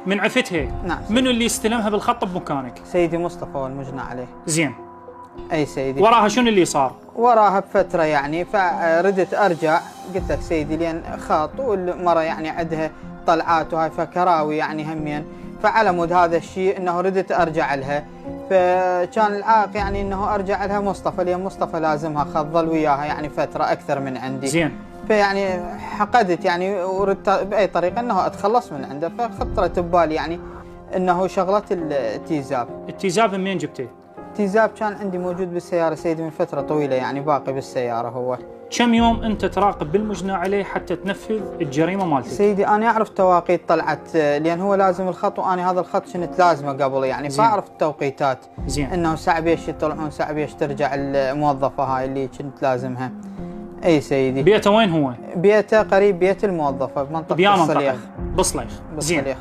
من عفتها. نعم. منو اللي استلمها بالخط بمكانك؟ سيدي مصطفى والمجنى عليه. زين. اي سيدي. وراها شنو اللي صار؟ وراها بفتره يعني فردت ارجع، قلت لك سيدي لين خاط والمره يعني عندها طلعات وهاي فكراوي يعني همين، فعلى مود هذا الشيء انه ردت ارجع لها، فكان العائق يعني انه ارجع لها مصطفى، لان مصطفى لازمها خضل وياها يعني فتره اكثر من عندي. زين. فيعني حقدت يعني وردت باي طريقه انه اتخلص من عنده، فخطرت ببالي يعني انه شغله التيزاب. التيزاب منين جبته؟ التيزاب كان عندي موجود بالسياره سيدي من فتره طويله يعني باقي بالسياره هو. كم يوم انت تراقب بالمجنى عليه حتى تنفذ الجريمه مالتك؟ سيدي انا اعرف توقيت طلعت، لان هو لازم الخط وانا هذا الخط كنت لازمه قبل يعني، فاعرف التوقيتات. زين. انه ساعه بيش يطلعون ساعه بيش ترجع الموظفه هاي اللي كنت لازمها. اي سيدي. بيته وين هو؟ بيته قريب بيت الموظفه بمنطقه بيا الصليخ. منطقه بصليخ. زين.